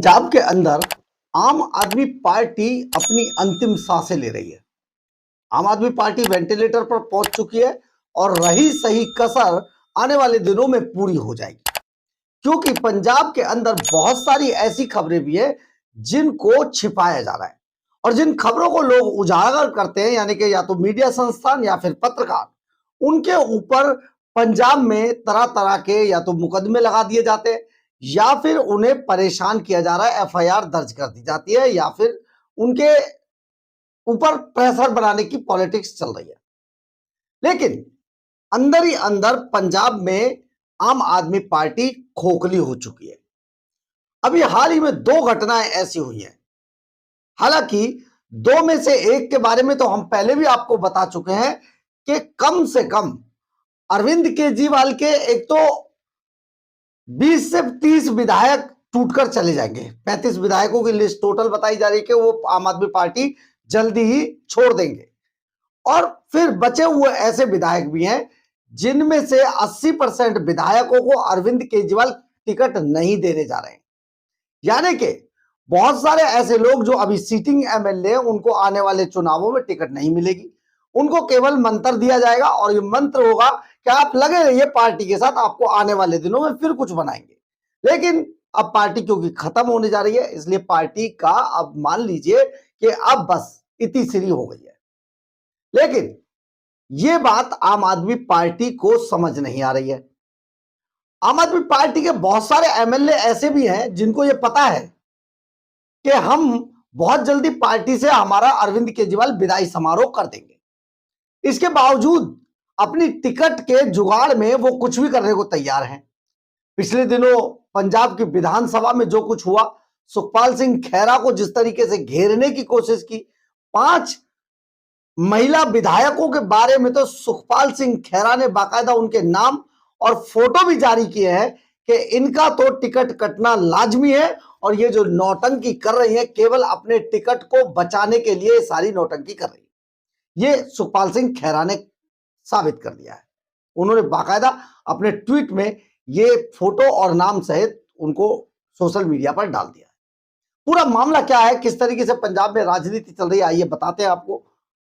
पंजाब के अंदर आम आदमी पार्टी अपनी अंतिम सांसें ले रही है। आम आदमी पार्टी वेंटिलेटर पर पहुंच चुकी है और रही सही कसर आने वाले दिनों में पूरी हो जाएगी, क्योंकि पंजाब के अंदर बहुत सारी ऐसी खबरें भी है जिनको छिपाया जा रहा है और जिन खबरों को लोग उजागर करते हैं, यानी कि या तो मीडिया संस्थान या फिर पत्रकार, उनके ऊपर पंजाब में तरह तरह के या तो मुकदमे लगा दिए जाते हैं या फिर उन्हें परेशान किया जा रहा है, एफआईआर दर्ज कर दी जाती है या फिर उनके ऊपर प्रेशर बनाने की पॉलिटिक्स चल रही है। लेकिन अंदर ही अंदर पंजाब में आम आदमी पार्टी खोखली हो चुकी है। अभी हाल ही में दो घटनाएं ऐसी हुई हैं। हालांकि दो में से एक के बारे में तो हम पहले भी आपको बता चुके हैं कि कम से कम अरविंद केजरीवाल के एक तो 20 से 30 विधायक टूटकर चले जाएंगे। 35 विधायकों की लिस्ट टोटल बताई जा रही है कि वो आम आदमी पार्टी जल्दी ही छोड़ देंगे और फिर बचे हुए ऐसे विधायक भी हैं जिनमें से 80% विधायकों को अरविंद केजरीवाल टिकट नहीं देने जा रहे हैं। यानी कि बहुत सारे ऐसे लोग जो अभी सीटिंग एमएलए, उनको आने वाले चुनावों में टिकट नहीं मिलेगी। उनको केवल मंत्र दिया जाएगा और ये मंत्र होगा कि आप लगे रहिए पार्टी के साथ, आपको आने वाले दिनों में फिर कुछ बनाएंगे। लेकिन अब पार्टी क्योंकि खत्म होने जा रही है, इसलिए पार्टी का अब मान लीजिए कि अब बस इति सिरी हो गई है। लेकिन यह बात आम आदमी पार्टी को समझ नहीं आ रही है। आम आदमी पार्टी के बहुत सारे एमएलए ऐसे भी हैं जिनको यह पता है कि हम बहुत जल्दी पार्टी से हमारा अरविंद केजरीवाल विदाई समारोह कर देंगे। इसके बावजूद अपनी टिकट के जुगाड़ में वो कुछ भी करने को तैयार हैं। पिछले दिनों पंजाब की विधानसभा में जो कुछ हुआ, सुखपाल सिंह खैरा को जिस तरीके से घेरने की कोशिश की, 5 महिला विधायकों के बारे में तो सुखपाल सिंह खैरा ने बाकायदा उनके नाम और फोटो भी जारी किए हैं कि इनका तो टिकट कटना लाजमी है और ये जो नौटंकी कर रही है केवल अपने टिकट को बचाने के लिए सारी नौटंकी कर रही है। ये सुखपाल सिंह खैरा ने साबित कर दिया है। उन्होंने बाकायदा अपने ट्वीट में ये फोटो और नाम सहित उनको सोशल मीडिया पर डाल दिया है। पूरा मामला क्या है, किस तरीके से पंजाब में राजनीति चल रही है, आइए बताते हैं आपको।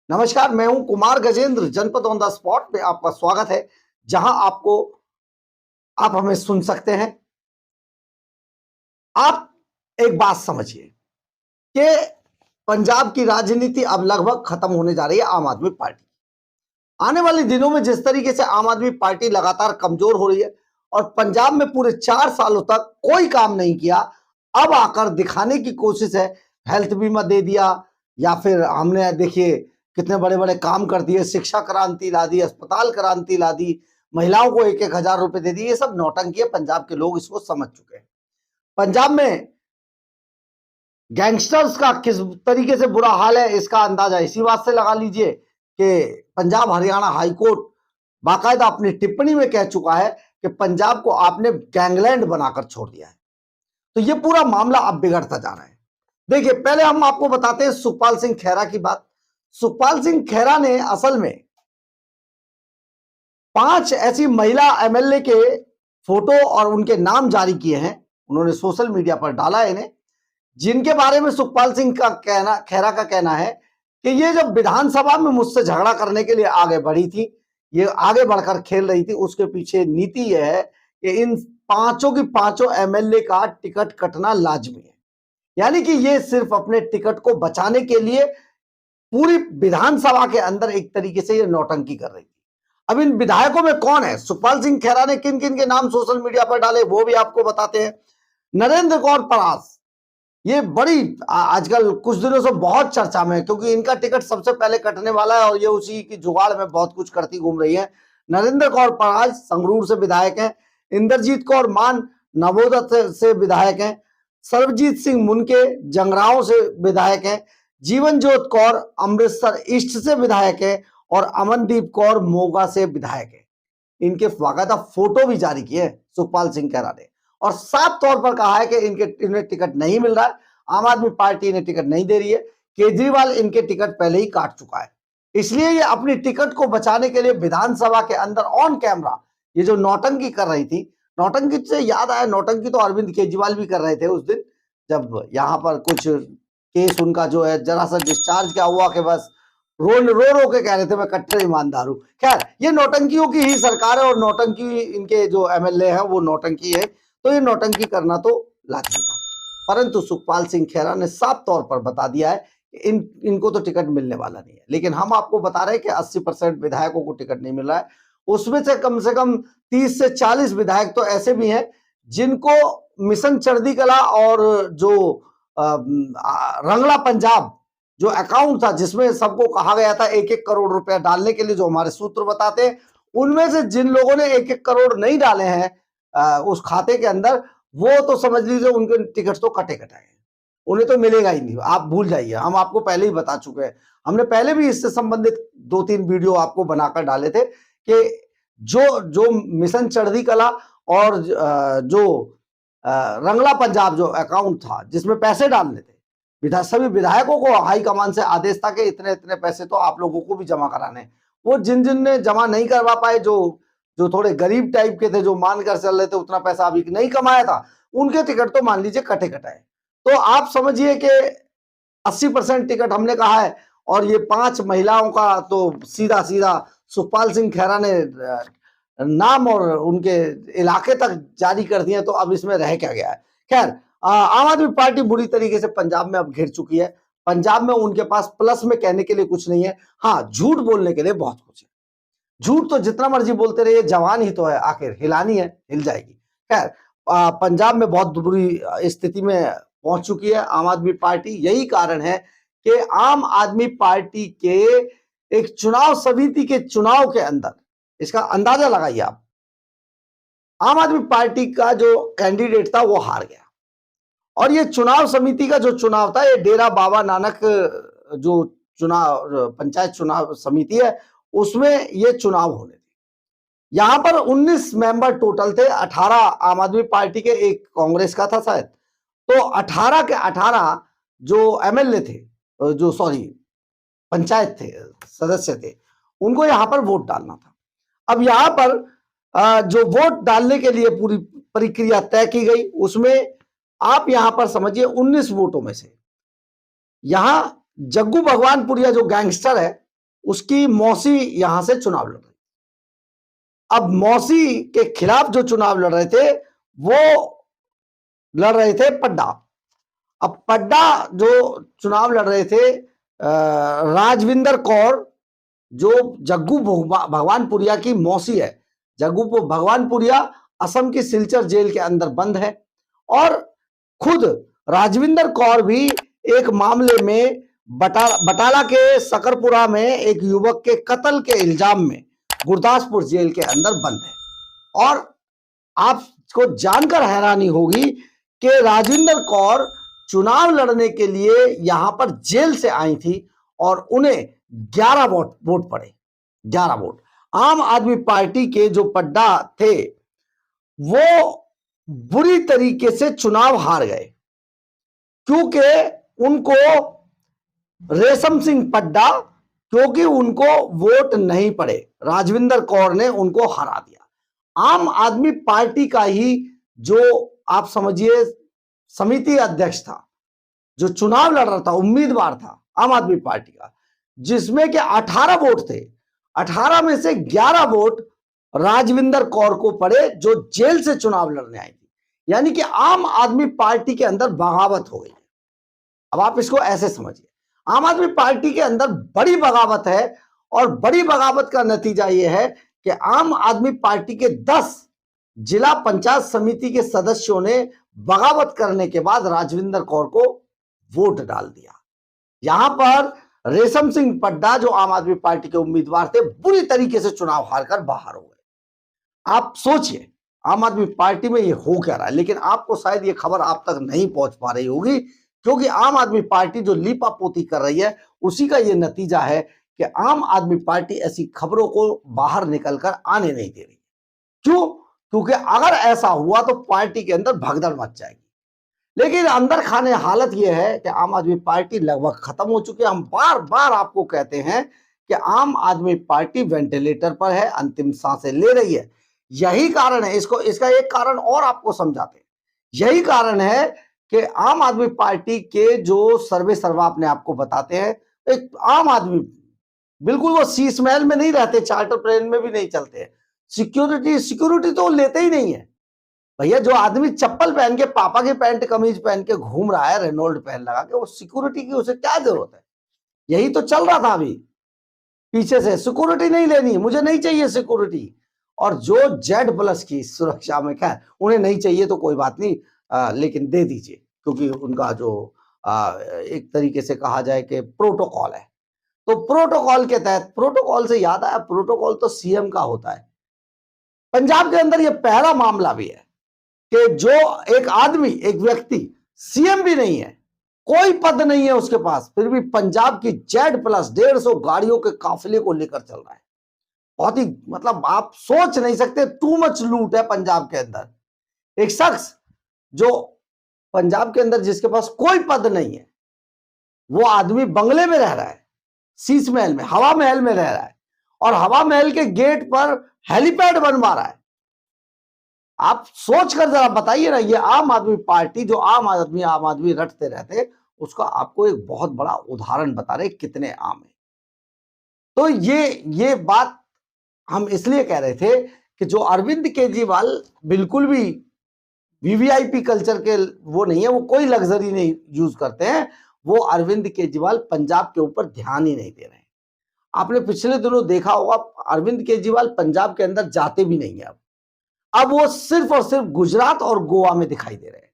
नमस्कार, मैं हूं कुमार गजेंद्र, जनपद ऑन द स्पॉट में आपका स्वागत है, जहां आप हमें सुन सकते हैं। आप एक बात समझिए कि पंजाब की राजनीति अब लगभग खत्म होने जा रही है आम आदमी पार्टी। आने वाले दिनों में जिस तरीके से आम आदमी पार्टी लगातार कमजोर हो रही है और पंजाब में पूरे 4 सालों तक कोई काम नहीं किया, अब आकर दिखाने की कोशिश है। हेल्थ बीमा दे दिया या फिर हमने देखिए कितने बड़े बड़े काम कर दिए, शिक्षा क्रांति ला दी, अस्पताल क्रांति ला दी, महिलाओं को 1-1 हजार रुपए दे दिए। ये सब नौटंकी है, पंजाब के लोग इसको समझ चुके हैं। पंजाब में गैंगस्टर्स का किस तरीके से बुरा हाल है, इसका अंदाजा इसी बात से लगा लीजिए कि पंजाब हरियाणा हाईकोर्ट बाकायदा अपनी टिप्पणी में कह चुका है कि पंजाब को आपने गैंगलैंड बनाकर छोड़ दिया है। तो ये पूरा मामला अब बिगड़ता जा रहा है। देखिए, पहले हम आपको बताते हैं सुखपाल सिंह खैरा की बात। सुखपाल सिंह खैरा ने असल में 5 ऐसी महिला एमएलए के फोटो और उनके नाम जारी किए हैं। उन्होंने सोशल मीडिया पर डाला है इन्हें, जिनके बारे में सुखपाल सिंह खैरा का कहना है कि ये जब विधानसभा में मुझसे झगड़ा करने के लिए आगे बढ़ी थी, ये आगे बढ़कर खेल रही थी, उसके पीछे नीति यह है कि इन 5 की 5 एमएलए का टिकट कटना लाजमी है। यानी कि ये सिर्फ अपने टिकट को बचाने के लिए पूरी विधानसभा के अंदर एक तरीके से ये नौटंकी कर रही थी। अब इन विधायकों में कौन है, सुखपाल सिंह खैरा ने किन किन के नाम सोशल मीडिया पर डाले वो भी आपको बताते हैं। नरेंद्र कौर परास, ये बड़ी आजकल कुछ दिनों से बहुत चर्चा में है क्योंकि इनका टिकट सबसे पहले कटने वाला है और ये उसी की जुगाड़ में बहुत कुछ करती घूम रही है। नरेंद्र कौर परास संगरूर से विधायक हैं। इंद्रजीत कौर मान नवोदय से विधायक हैं। सर्वजीत सिंह मुनके जंगराओं से विधायक हैं। जीवनजोत कौर अमृतसर ईस्ट से विधायक है और अमनदीप कौर मोगा से विधायक है। इनके बाकायदा फोटो भी जारी किए सुखपाल सिंह खैरा ने और साफ तौर पर कहा है कि इन्हें टिकट नहीं मिल रहा है, आम आदमी पार्टी इन्हें टिकट नहीं दे रही है। केजरीवाल इनके टिकट पहले ही काट चुका है, इसलिए ये अपनी टिकट को बचाने के लिए विधानसभा के अंदर ऑन कैमरा ये जो नौटंकी कर रही थी, नौटंकी से याद आया, नौटंकी तो अरविंद केजरीवाल भी कर रहे थे उस दिन जब यहाँ पर कुछ केस उनका जो है जरा सा डिस्चार्ज क्या हुआ कि बस रो रो के कह रहे थे मैं कट्टर ईमानदार हूं। खैर, ये नौटंकियों की ही सरकार है और नौटंकी इनके जो एमएलए हैं वो नौटंकी है, तो ये नौटंकी करना तो लाजमी था। परंतु सुखपाल सिंह खैरा ने साफ तौर पर बता दिया है कि इनको तो टिकट मिलने वाला नहीं है। लेकिन हम आपको बता रहे हैं कि 80% विधायकों को टिकट नहीं मिल रहा है। उसमें से कम 30 से 40 विधायक तो ऐसे भी हैं जिनको मिशन चढ़ती कला और जो रंगला पंजाब जो अकाउंट था जिसमें सबको कहा गया था 1-1 करोड़ रुपया डालने के लिए, जो हमारे सूत्र बताते हैं, उनमें से जिन लोगों ने 1-1 करोड़ नहीं डाले हैं उस खाते के अंदर, वो तो समझ लीजिए उनके टिकट तो कटे कटाए, उन्हें तो मिलेगा ही नहीं। आप भूल जाइए, हम आपको पहले ही बता चुके हैं। हमने पहले भी इससे संबंधित 2-3 वीडियो आपको बनाकर डाले थे कि जो मिशन चढ़ती कला और जो रंगला पंजाब जो अकाउंट था जिसमें पैसे डालने थे, सभी विधायकों को हाईकमान से आदेश था कि इतने इतने पैसे तो आप लोगों को भी जमा कराने। वो जिन जिन ने जमा नहीं करवा पाए, जो थोड़े गरीब टाइप के थे, जो मानकर चल रहे थे उतना पैसा अभी नहीं कमाया था, उनके टिकट तो मान लीजिए कटे कटाए। तो आप समझिए कि 80% टिकट हमने कहा है, और ये 5 महिलाओं का तो सीधा सीधा सुखपाल सिंह खैरा ने नाम और उनके इलाके तक जारी कर दिए, तो अब इसमें रह क्या गया है। खैर, आम आदमी पार्टी बुरी तरीके से पंजाब में अब घिर चुकी है। पंजाब में उनके पास प्लस में कहने के लिए कुछ नहीं है, हाँ झूठ बोलने के लिए बहुत कुछ है। झूठ तो जितना मर्जी बोलते रहिए, जवान ही तो है, आखिर हिलानी है, हिल जाएगी। खैर, पंजाब में बहुत बुरी स्थिति में पहुंच चुकी है आम आदमी पार्टी। यही कारण है कि आम आदमी पार्टी के एक चुनाव समिति के चुनाव के अंदर, इसका अंदाजा लगाइए आप, आम आदमी पार्टी का जो कैंडिडेट था वो हार गया। और ये चुनाव समिति का जो चुनाव था, ये डेरा बाबा नानक जो चुनाव पंचायत चुनाव समिति है, उसमें ये चुनाव होने थे। यहां पर 19 मेंबर टोटल थे, 18 आम आदमी पार्टी के, एक कांग्रेस का था शायद। तो 18 के 18 जो एमएलए थे, जो सॉरी पंचायत थे सदस्य थे, उनको यहां पर वोट डालना था। अब यहां पर जो वोट डालने के लिए पूरी प्रक्रिया तय की गई, उसमें आप यहां पर समझिए 19 वोटों में से यहां जग्गू भगवानपुरिया जो गैंगस्टर है, उसकी मौसी यहां से चुनाव लड़ रही। अब मौसी के खिलाफ जो चुनाव लड़ रहे थे, वो लड़ रहे थे पड्डा। अब पड्डा जो चुनाव लड़ रहे थे, राजविंदर कौर, जो जग्गू भगवानपुरिया की मौसी है। जग्गू भगवानपुरिया असम की सिलचर जेल के अंदर बंद है, और खुद राजविंदर कौर भी एक मामले में बटाला के सकरपुरा में एक युवक के कत्ल के इल्जाम में गुरदासपुर जेल के अंदर बंद है। और आपको जानकर हैरानी होगी कि राजविंदर कौर चुनाव लड़ने के लिए यहां पर जेल से आई थी, और उन्हें 11 वोट पड़े, 11 वोट। आम आदमी पार्टी के जो पड्डा थे, वो बुरी तरीके से चुनाव हार गए, क्योंकि उनको रेशम सिंह पड्डा, क्योंकि उनको वोट नहीं पड़े, राजविंदर कौर ने उनको हरा दिया। आम आदमी पार्टी का ही जो आप समझिए समिति अध्यक्ष था, जो चुनाव लड़ रहा था, उम्मीदवार था आम आदमी पार्टी का, जिसमें के 18 वोट थे, 18 में से 11 वोट राजविंदर कौर को पड़े, जो जेल से चुनाव लड़ने आई थी। यानी कि आम आदमी पार्टी के अंदर बगावत हो गई। अब आप इसको ऐसे समझिए, आम आदमी पार्टी के अंदर बड़ी बगावत है, और बड़ी बगावत का नतीजा यह है कि आम आदमी पार्टी के 10 जिला पंचायत समिति के सदस्यों ने बगावत करने के बाद राजविंदर कौर को वोट डाल दिया। यहां पर रेशम सिंह पड्डा, जो आम आदमी पार्टी के उम्मीदवार थे, बुरी तरीके से चुनाव हारकर बाहर हो गए। आप सोचिए आम आदमी पार्टी में ये हो क्या रहा है। लेकिन आपको शायद ये खबर आप तक नहीं पहुंच पा रही होगी, क्योंकि आम आदमी पार्टी जो लीपापोती कर रही है, उसी का ये नतीजा है कि आम आदमी पार्टी ऐसी खबरों को बाहर निकलकर आने नहीं दे रही। क्यों? क्योंकि अगर ऐसा हुआ तो पार्टी के अंदर भगदड़ मच जाएगी। लेकिन अंदर खाने हालत यह है कि आम आदमी पार्टी लगभग खत्म हो चुकी है। हम बार बार आपको कहते हैं कि आम आदमी पार्टी वेंटिलेटर पर है, अंतिम सांसें ले रही है। यही कारण है, इसका एक कारण और आपको समझाते हैं। यही कारण है कि आम आदमी पार्टी के जो सर्वे सर्वा अपने आप को बताते हैं, एक आम आदमी, बिल्कुल वो शीश महल में नहीं रहते, चार्टर प्लेन में भी नहीं चलते हैं, सिक्योरिटी तो वो लेते ही नहीं है भैया। जो आदमी चप्पल पहन के, पापा के पैंट कमीज पहन के घूम रहा है, रेनॉल्ड पहन लगा के, वो सिक्योरिटी की उसे क्या जरूरत है? यही तो चल रहा था अभी पीछे से, सिक्योरिटी नहीं लेनी, मुझे नहीं चाहिए सिक्योरिटी। और जो Z+ की सुरक्षा में, खैर उन्हें नहीं चाहिए तो कोई बात नहीं, लेकिन दे दीजिए, क्योंकि उनका जो एक तरीके से कहा जाए कि प्रोटोकॉल है। तो प्रोटोकॉल के तहत, प्रोटोकॉल से याद आया, प्रोटोकॉल तो सीएम का होता है। पंजाब के अंदर यह पहला मामला भी है कि जो एक आदमी, एक व्यक्ति सीएम भी नहीं है, कोई पद नहीं है उसके पास, फिर भी पंजाब की Z+ 150 गाड़ियों के काफिले को लेकर चल रहा है। बहुत ही, मतलब आप सोच नहीं सकते, टू मच लूट है पंजाब के अंदर। एक शख्स जो पंजाब के अंदर जिसके पास कोई पद नहीं है, वो आदमी बंगले में रह रहा है, शीश महल में, हवा महल में रह रहा है, और हवा महल के गेट पर हेलीपैड बनवा रहा है। आप सोच कर जरा बताइए ना, ये आम आदमी पार्टी, जो आम आदमी रटते रहते, उसका आपको एक बहुत बड़ा उदाहरण बता रहे कितने आम है। तो ये बात हम इसलिए कह रहे थे कि जो अरविंद केजरीवाल बिल्कुल भी वीवीआईपी कल्चर के वो नहीं है, वो कोई लग्जरी नहीं यूज करते हैं, वो अरविंद केजरीवाल पंजाब के ऊपर ध्यान ही नहीं दे रहे हैं। आपने पिछले दिनों देखा होगा, अरविंद केजरीवाल पंजाब के अंदर जाते भी नहीं है। अब वो सिर्फ और सिर्फ गुजरात और गोवा में दिखाई दे रहे हैं,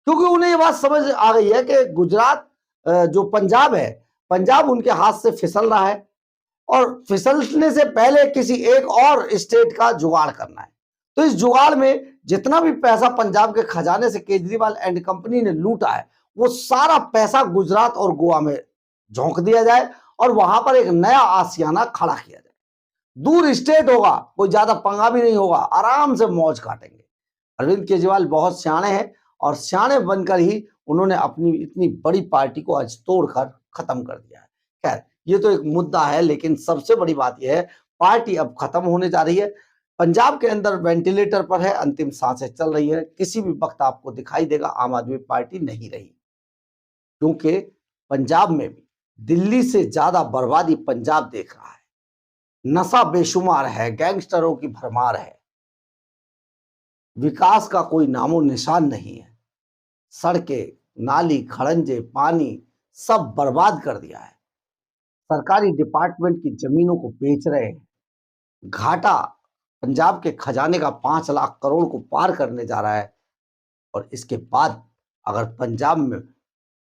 क्योंकि उन्हें ये बात समझ आ गई है कि गुजरात, जो पंजाब है, पंजाब उनके हाथ से फिसल रहा है, और फिसलने से पहले किसी एक और स्टेट का जुगाड़ करना है। तो इस जुगाड़ में जितना भी पैसा पंजाब के खजाने से केजरीवाल एंड कंपनी ने लूटा है, वो सारा पैसा गुजरात और गोवा में झोंक दिया जाए, और वहां पर एक नया आशियाना खड़ा किया जाए। दूर स्टेट होगा, कोई ज्यादा पंगा भी नहीं होगा, आराम से मौज काटेंगे। अरविंद केजरीवाल बहुत सियाणे हैं, और सियाणे बनकर ही उन्होंने अपनी इतनी बड़ी पार्टी को आज तोड़कर खत्म कर दिया है। खैर, ये तो एक मुद्दा है, लेकिन सबसे बड़ी बात यह है, पार्टी अब खत्म होने जा रही है। पंजाब के अंदर वेंटिलेटर पर है, अंतिम सांसें चल रही है। किसी भी वक्त आपको दिखाई देगा आम आदमी पार्टी नहीं रही, क्योंकि पंजाब में भी दिल्ली से ज्यादा बर्बादी पंजाब देख रहा है। नशा बेशुमार है, गैंगस्टरों की भरमार है, विकास का कोई नामो निशान नहीं है। सड़कें, नाली, खड़ंजे, पानी सब बर्बाद कर दिया है। सरकारी डिपार्टमेंट की जमीनों को बेच रहे हैं। घाटा पंजाब के खजाने का 5 लाख करोड़ को पार करने जा रहा है। और इसके बाद अगर पंजाब में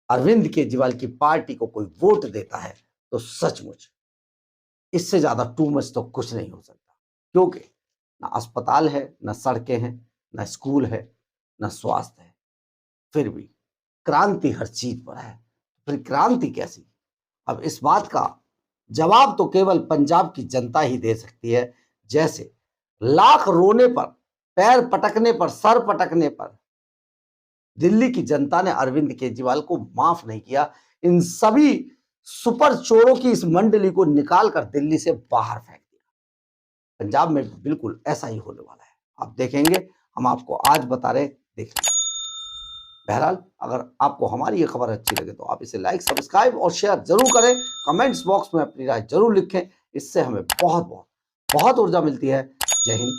अरविंद केजरीवाल की पार्टी को कोई वोट देता है, तो सचमुच इससे ज्यादा टू मच तो कुछ नहीं हो सकता, क्योंकि ना अस्पताल है, ना सड़कें हैं, ना स्कूल है, ना स्वास्थ्य है। फिर भी क्रांति हर चीज पर है, फिर क्रांति कैसी? अब इस बात का जवाब तो केवल पंजाब की जनता ही दे सकती है। जैसे लाख रोने पर, पैर पटकने पर, सर पटकने पर दिल्ली की जनता ने अरविंद केजरीवाल को माफ नहीं किया, इन सभी सुपर चोरों की इस मंडली को निकाल कर दिल्ली से बाहर फेंक दिया। पंजाब में बिल्कुल ऐसा ही होने वाला है, आप देखेंगे। हम आपको आज बता रहे, देख लीजिए। बहरहाल, अगर आपको हमारी ये खबर अच्छी लगे तो आप इसे लाइक, सब्सक्राइब और शेयर जरूर करें। कमेंट्स बॉक्स में अपनी राय जरूर लिखें, इससे हमें बहुत बहुत बहुत ऊर्जा मिलती है। जय हिंद।